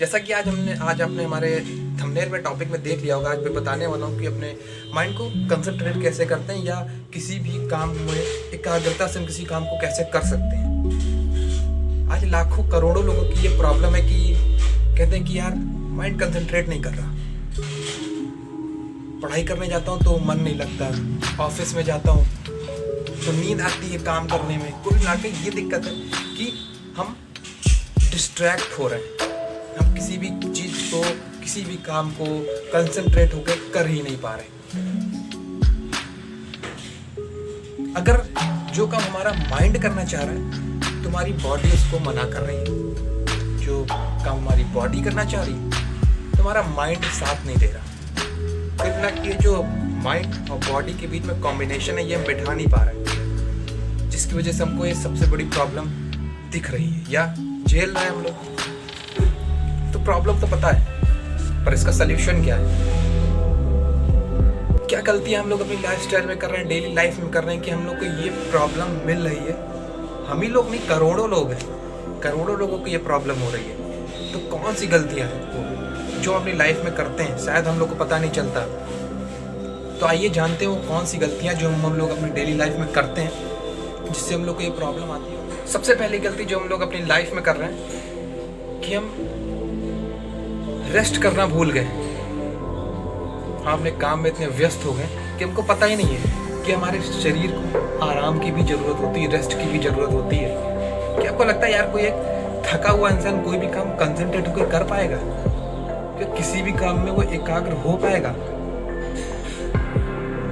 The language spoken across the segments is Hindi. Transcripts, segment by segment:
जैसा कि आज आपने हमारे थंबनेल में टॉपिक में देख लिया होगा, आज मैं बताने वाला हूँ कि अपने माइंड को कंसंट्रेट कैसे करते हैं या किसी भी काम में एकाग्रता से हम किसी काम को कैसे कर सकते हैं। आज लाखों करोड़ों लोगों की ये प्रॉब्लम है कि कहते हैं कि यार माइंड कंसंट्रेट नहीं कर रहा, पढ़ाई करने जाता हूँ तो मन नहीं लगता, ऑफिस में जाता हूँ तो नींद आती है काम करने में। कुल मिला के ये दिक्कत है कि हम डिस्ट्रैक्ट हो रहे हैं, हम किसी भी चीज़ को, किसी भी काम को कंसंट्रेट होकर कर ही नहीं पा रहे। अगर जो काम हमारा माइंड करना चाह रहा है, तुम्हारी बॉडी उसको मना कर रही है। जो काम हमारी बॉडी करना चाह रही है, तुम्हारा माइंड साथ नहीं दे रहा। कुल मिला के जो माइंड और बॉडी के बीच में कॉम्बिनेशन है, ये हम बैठा नहीं पा रहे, जिसकी वजह से हमको ये सबसे बड़ी प्रॉब्लम दिख रही है या झेल रहे हैं हम लोग। तो प्रॉब्लम तो पता है, पर इसका सल्यूशन क्या है? क्या गलतियां हम लोग अपनी लाइफस्टाइल में कर रहे हैं, डेली लाइफ में कर रहे हैं कि हम लोग को ये प्रॉब्लम मिल रही है? हम ही लोग नहीं, करोड़ों लोग हैं, करोड़ों लोगों को ये प्रॉब्लम हो रही है। तो कौन सी गलतियां हैं जो अपनी लाइफ में करते हैं, शायद हम लोग को पता नहीं चलता। तो आइए जानते हैं वो कौन सी गलतियां जो हम लोग अपनी डेली लाइफ में करते हैं जिससे हम लोग को ये प्रॉब्लम आती है। सबसे पहली गलती जो हम लोग अपनी लाइफ में कर रहे हैं कि हम रेस्ट करना भूल गए। हम अपने काम में इतने व्यस्त हो गए कि हमको पता ही नहीं है कि हमारे शरीर को आराम की भी ज़रूरत होती है, रेस्ट की भी ज़रूरत होती है। क्या आपको लगता है यार कोई एक थका हुआ इंसान कोई भी काम कंसंट्रेट होकर कर पाएगा? क्या किसी भी काम में वो एकाग्र हो पाएगा?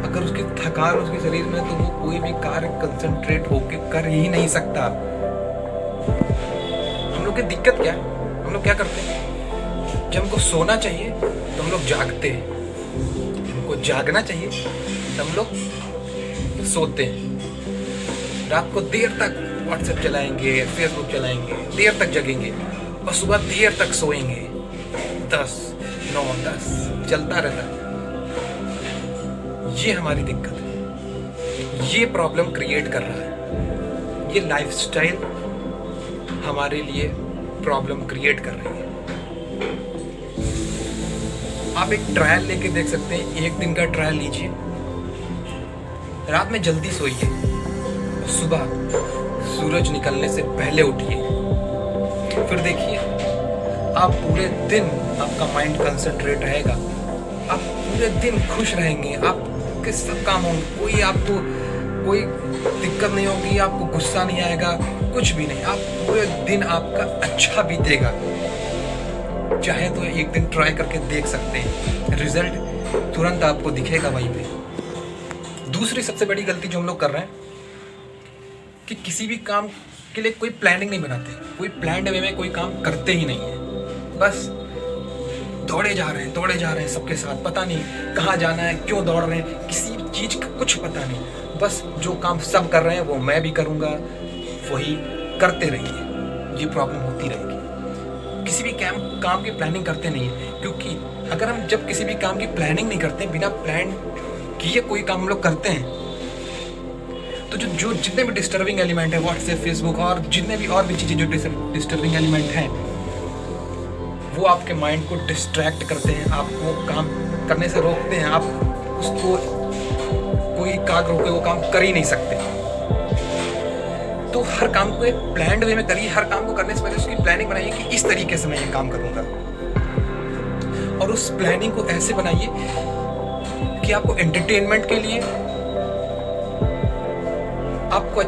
अगर उसकी थकान उसके शरीर में, तो वो कोई भी कार्य कंसंट्रेट होकर कर ही नहीं सकता। हम लोग की दिक्कत क्या है? हम लोग क्या करते हैं, जब हमको सोना चाहिए तो हम लोग जागते हैं, हमको जागना चाहिए तो हम लोग सोते हैं। रात को देर तक व्हाट्सएप चलाएंगे, फेसबुक चलाएंगे, देर तक जगेंगे और सुबह देर तक सोएंगे। 10, 9, 10 चलता रहता है। ये हमारी दिक्कत है, ये प्रॉब्लम क्रिएट कर रहा है। ये लाइफस्टाइल हमारे लिए प्रॉब्लम क्रिएट कर रही है। आप एक ट्रायल लेके देख सकते हैं, एक दिन का ट्रायल लीजिए। रात में जल्दी सोइए, सुबह सूरज निकलने से पहले उठिए, फिर देखिए आप पूरे दिन आपका माइंड कंसंट्रेट रहेगा, आप पूरे दिन खुश रहेंगे, आपके सब काम होंगे, कोई आपको कोई दिक्कत नहीं होगी, आपको गुस्सा नहीं आएगा, कुछ भी नहीं। आप पूरे दिन आपका अच्छा बीतेगा। चाहे तो एक दिन ट्राई करके देख सकते हैं, रिजल्ट तुरंत आपको दिखेगा वहीं पे। दूसरी सबसे बड़ी गलती जो हम लोग कर रहे हैं कि किसी भी काम के लिए कोई प्लानिंग नहीं बनाते, कोई प्लान्ड वे में कोई काम करते ही नहीं है। बस दौड़े जा रहे हैं सबके साथ, पता नहीं कहाँ जाना है, क्यों दौड़ रहे हैं, किसी चीज़ का कुछ पता नहीं। बस जो काम सब कर रहे हैं वो मैं भी करूँगा, वही करते रहिए। ये प्रॉब्लम होती रहेगी। किसी भी काम की प्लानिंग करते नहीं है, क्योंकि अगर हम जब किसी भी काम की प्लानिंग नहीं करते, बिना प्लान किए कोई काम हम लोग करते हैं, तो जो जितने भी डिस्टर्बिंग एलिमेंट है, व्हाट्सएप, फेसबुक और जितने भी और भी चीज़ें जो डिस्टर्बिंग एलिमेंट हैं, वो आपके माइंड को डिस्ट्रैक्ट करते हैं, आपको काम करने से रोकते हैं। आप उसको कोई एकाग्र होकर वो काम कर ही नहीं सकते। तो हर काम को एक प्लान्ड वे में करिए। हर काम को करने से पहले उसकी प्लानिंग बनाइए कि इस तरीके से मैं ये काम करूँगा, और उस प्लानिंग को ऐसे बनाइए कि आपको एंटरटेनमेंट के लिए, आपको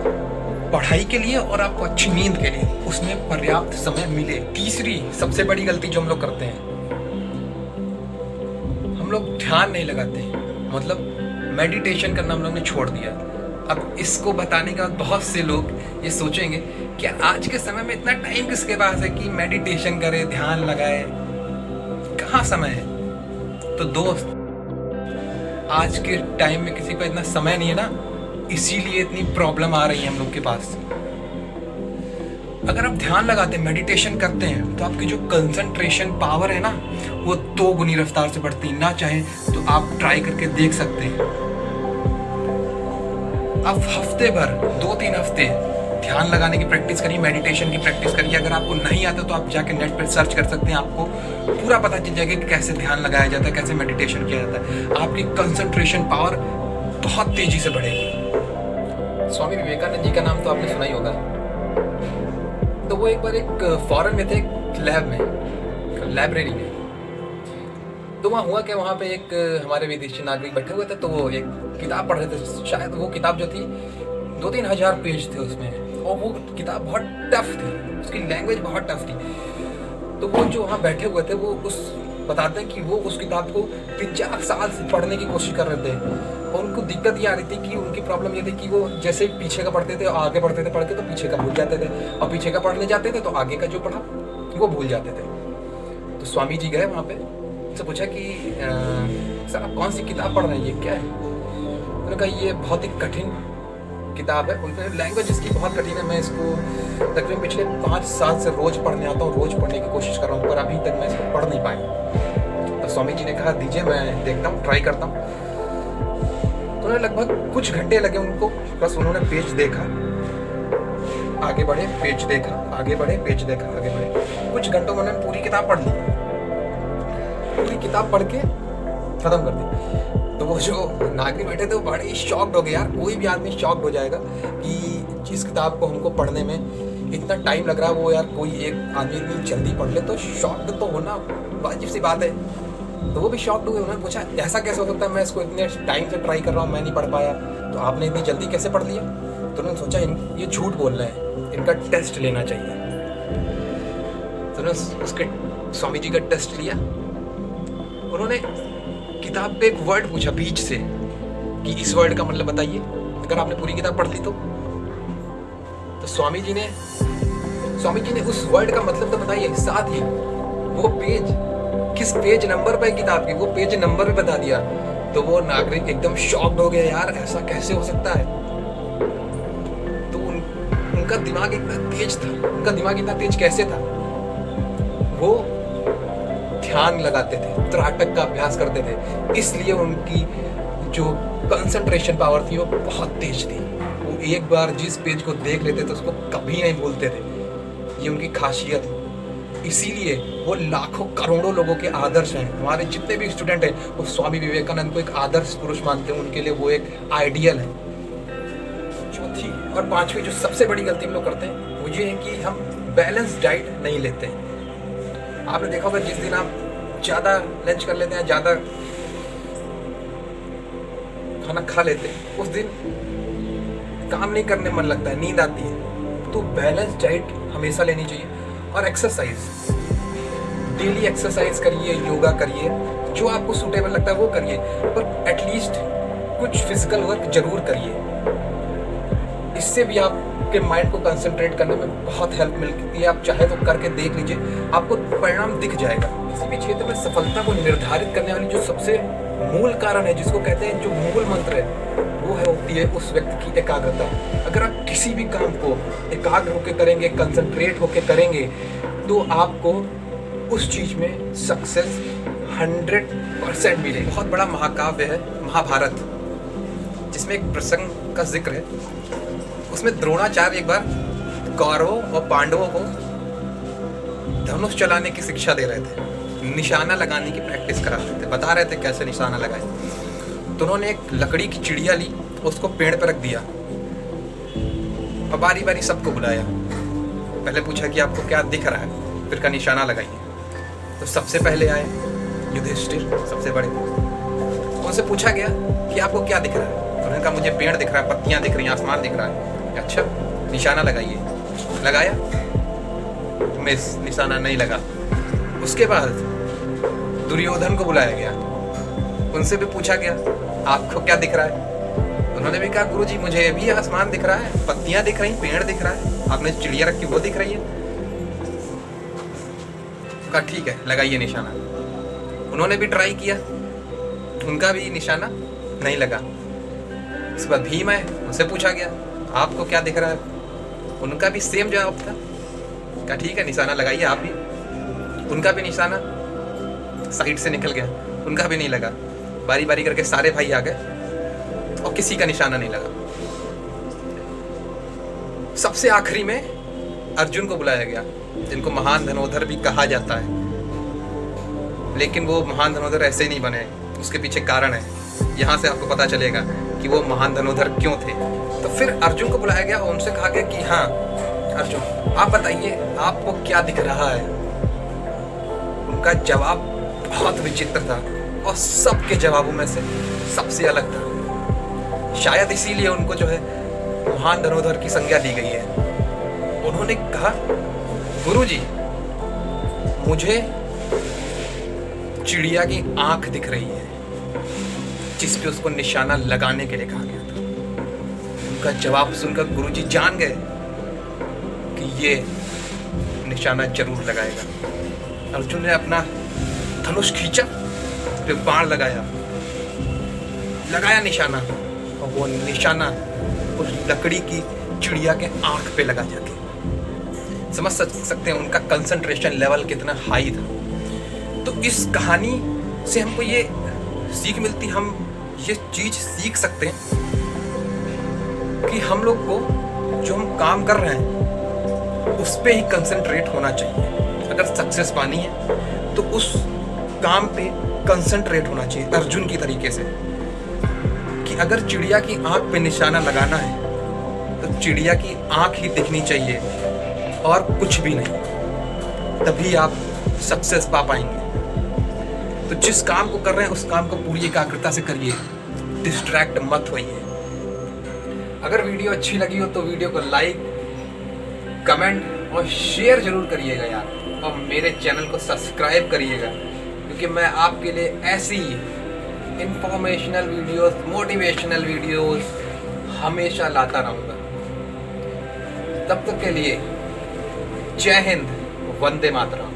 पढ़ाई के लिए और आपको अच्छी नींद के लिए उसमें पर्याप्त समय मिले। तीसरी सबसे बड़ी गलती जो हम लोग करते हैं, हम लोग ध्यान नहीं लगाते, मतलब मेडिटेशन करना हम लोग ने छोड़ दिया। अब इसको बताने के बाद बहुत से लोग ये सोचेंगे कि आज के समय में इतना टाइम किसके पास है कि मेडिटेशन करे, ध्यान लगाए, कहाँ समय है? तो दोस्त, आज के टाइम में किसी को इतना समय नहीं है ना, इसीलिए इतनी प्रॉब्लम आ रही है हम लोग के पास। अगर आप ध्यान लगाते हैं, मेडिटेशन करते हैं, तो आपकी जो कंसंट्रेशन पावर है ना, वो 2 गुनी रफ्तार से बढ़ती है। ना चाहे तो आप ट्राई करके देख सकते हैं। आप हफ्ते भर, 2-3 हफ्ते ध्यान लगाने की प्रैक्टिस करिए, मेडिटेशन की प्रैक्टिस करिए। अगर आपको नहीं आता तो आप जाके नेट पर सर्च कर सकते हैं, आपको पूरा पता चल जाएगा कि कैसे ध्यान लगाया जाता है, कैसे मेडिटेशन किया जाता है। आपकी कंसंट्रेशन पावर बहुत तेजी से बढ़ेगी। स्वामी विवेकानंद जी का नाम तो आपने सुना ही होगा। तो वो एक बार एक फॉरेन में थे, एक लैब में, लाइब्रेरी में। तो वहाँ हुआ क्या, वहाँ पे एक हमारे विदेशी नागरिक बैठे हुए थे, तो वो एक किताब पढ़ रहे थे। शायद वो किताब जो थी 2-3 हज़ार पेज थे उसमें, और वो किताब बहुत टफ थी, उसकी लैंग्वेज बहुत टफ थी। तो वो जो वहाँ बैठे हुए थे वो बताते हैं कि वो उस किताब को 3-4 साल से पढ़ने की कोशिश कर रहे थे, और उनको दिक्कत ये आ रही थी कि उनकी प्रॉब्लम ये थी कि वो जैसे पीछे का पढ़ते थे, आगे पढ़ते थे, पढ़ के तो पीछे का भूल जाते थे, और पीछे का पढ़ने जाते थे तो आगे का जो पढ़ा वो भूल जाते थे। तो स्वामी जी गए वहाँ पे, उनसे पूछा कि सर आप कौन सी किताब पढ़ रहे हैं, ये क्या है? उन्होंने कहा ये बहुत ही कठिन किताब है, उनकी लैंग्वेज इसकी बहुत कठिन है, मैं इसको तकरीबन पिछले 5 साल से रोज़ पढ़ने आता हूँ, रोज़ पढ़ने की कोशिश कर रहा हूँ, पर अभी तक मैं इसको पढ़ नहीं पाया। तो स्वामी जी ने कहा दीजिए मैं देखता हूँ, ट्राई करता हूँ। तो उन्हें लगभग कुछ घंटे लगे उनको, बस उन्होंने पेज देखा, आगे बढ़े, पेज देखा, आगे बढ़े, पेज देखा, आगे बढ़े। कुछ घंटों में उन्होंने पूरी किताब पढ़ ली, पूरी किताब पढ़ के खत्म कर दी। तो वो जो नागरिक बैठे थे वो बड़े ही शॉक्ड हो गए। यार कोई भी आदमी शॉक्ड हो जाएगा कि जिस किताब को हमको पढ़ने में इतना टाइम लग रहा है, वो यार कोई एक आदमी इतनी जल्दी पढ़ ले, तो शॉक्ड तो होना वाजिब सी बात है। तो वो भी शॉक्ड हुए, उन्होंने पूछा ऐसा कैसे हो सकता है, मैं इसको इतने टाइम से ट्राई कर रहा हूँ, मैं नहीं पढ़ पाया, तो आपने इतनी जल्दी कैसे पढ़ लिया? तो उन्होंने सोचा ये झूठ बोल रहे हैं, इनका टेस्ट लेना चाहिए। तो उन्होंने उसके स्वामी जी का टेस्ट लिया। उन्होंने किताब पे एक वर्ड पूछा बीच से कि इस वर्ड का मतलब बताइए, अगर आपने पूरी किताब पढ़ ली तो स्वामी जी ने उस वर्ड का मतलब तो बताइए, साथ ही वो पेज किस पेज नंबर पे किताब की, वो पेज नंबर भी बता दिया। तो वो नागरिक एकदम शॉक्ड हो गया, यार ऐसा कैसे हो सकता है? तो उनका दिमाग इतना तेज था, उनका दिमाग इतना तेज कैसे था? वो ध्यान लगाते थे, त्राटक का अभ्यास करते थे, इसलिए उनकी जो कंसंट्रेशन पावर थी वो बहुत तेज थी। वो एक बार जिस पेज को देख लेते थे उसको कभी नहीं भूलते थे, ये उनकी खासियत है। इसीलिए वो लाखों करोड़ों लोगों के आदर्श हैं। हमारे जितने भी स्टूडेंट हैं वो स्वामी विवेकानंद को एक आदर्श पुरुष मानते हैं, उनके लिए वो एक आइडियल है। चौथी और पांचवी जो सबसे बड़ी गलती हम लोग करते हैं वो ये है कि हम बैलेंस डाइट नहीं लेते हैं। आपने देखा होगा जिस दिन आप ज़्यादा लंच कर लेते हैं, ज़्यादा खाना खा लेते हैं, उस दिन काम नहीं करने मन लगता है, नींद आती है। तो बैलेंस डाइट हमेशा लेनी चाहिए। और एक्सरसाइज, डेली एक्सरसाइज करिए, योगा करिए, जो आपको सूटेबल लगता है वो करिए, पर एटलीस्ट कुछ फिजिकल वर्क जरूर करिए। इससे भी आपके माइंड को कंसंट्रेट करने में बहुत हेल्प मिलती है। आप चाहे तो करके देख लीजिए, आपको परिणाम दिख जाएगा। किसी भी क्षेत्र में सफलता को निर्धारित करने वाली जो सबसे मूल कारण है, जिसको कहते हैं जो मूल मंत्र है, वो है होती है उस व्यक्ति की एकाग्रता। अगर आप किसी भी काम को एकाग्र होकर करेंगे, कंसंट्रेट होकर करेंगे, तो आपको उस चीज में सक्सेस 100% मिलेगी। बहुत बड़ा महाकाव्य है महाभारत, जिसमें एक प्रसंग का जिक्र है। उसमें द्रोणाचार्य एक बार कौरवों और पांडवों को धनुष चलाने की शिक्षा दे रहे थे, निशाना लगाने की प्रैक्टिस करा रहे थे, बता रहे थे कैसे निशाना लगाए। तो उन्होंने एक लकड़ी की चिड़िया ली, उसको पेड़ पर रख दिया और बारी बारी सबको बुलाया। पहले पूछा कि आपको क्या दिख रहा है, फिर का निशाना लगाइए। तो सबसे पहले आए युधिष्ठिर, सबसे बड़े। उनसे पूछा गया कि आपको क्या दिख रहा है? उन्होंने कहा मुझे पेड़ दिख रहा है, पत्तियां दिख रही हैं, आसमान दिख रहा है। अच्छा, निशाना लगाइए। लगाया, मिस, निशाना नहीं लगा। उसके बाद दुर्योधन को बुलाया गया, उनसे भी पूछा गया आपको क्या दिख रहा है? उन्होंने भी कहा गुरुजी मुझे भी आसमान दिख रहा है, पत्तियां दिख रही, पेड़ दिख रहा है, आपने चिड़िया रखी वो दिख रही है। कहा ठीक है, लगाइए निशाना। उन्होंने भी ट्राई किया, उनका भी निशाना नहीं लगा। उसके बाद भीम आए, उनसे पूछा गया आपको क्या दिख रहा है? उनका भी सेम जवाब था। कहा ठीक है, निशाना लगाइए आप भी। उनका भी निशाना साइड से निकल गया, उनका भी नहीं लगा। बारी बारी करके सारे भाई आ गए और किसी का निशाना नहीं लगा। सबसे आखिरी में अर्जुन को बुलाया गया, जिनको महान धनुर्धर भी कहा जाता है। लेकिन वो महान धनुर्धर ऐसे ही नहीं बने, उसके पीछे कारण है। यहाँ से आपको पता चलेगा कि वो महान धनुर्धर क्यों थे। तो फिर अर्जुन को बुलाया गया और उनसे कहा गया कि हाँ अर्जुन, आप बताइए आपको क्या दिख रहा है। उनका जवाब बहुत विचित्र था और सबके जवाबों में से सबसे अलग था। शायद इसीलिए उनको जो है महान धनुर्धर की संज्ञा दी गई है। उन्होंने कहा, गुरुजी, मुझे चिड़िया की आंख दिख रही है जिस पे उसको निशाना लगाने के लिए कहा गया था। उनका जवाब सुनकर गुरुजी जान गए कि ये निशाना जरूर लगाएगा। अर्जुन ने अपना धनुष खींचा, फिर बाण लगाया निशाना, और वो निशाना उस लकड़ी की चिड़िया के आंख पे लगा जाके। समझ सकते हैं उनका कंसंट्रेशन लेवल कितना हाई था। तो इस कहानी से हमको ये सीख मिलती, हम ये चीज सीख सकते हैं कि हम लोग को जो हम काम कर रहे हैं उस पे ही कंसंट्रेट होना चाहिए। अगर सक्सेस पानी है तो उस काम पे कंसंट्रेट होना चाहिए, अर्जुन की तरीके से। कि अगर चिड़िया की आंख पे निशाना लगाना है तो चिड़िया की आंख ही दिखनी चाहिए और कुछ भी नहीं, तभी आप सक्सेस पा पाएंगे। तो जिस काम को कर रहे हैं उस काम को पूरी एकाग्रता से करिए, डिस्ट्रैक्ट मत होइए। अगर वीडियो अच्छी लगी हो तो वीडियो को लाइक, कमेंट और शेयर जरूर करिएगा यार, और मेरे चैनल को सब्सक्राइब करिएगा, क्योंकि मैं आपके लिए ऐसी इंफॉर्मेशनल वीडियोस, मोटिवेशनल वीडियोस हमेशा लाता रहूँगा। तब तक के लिए जय हिंद, वंदे मातरम।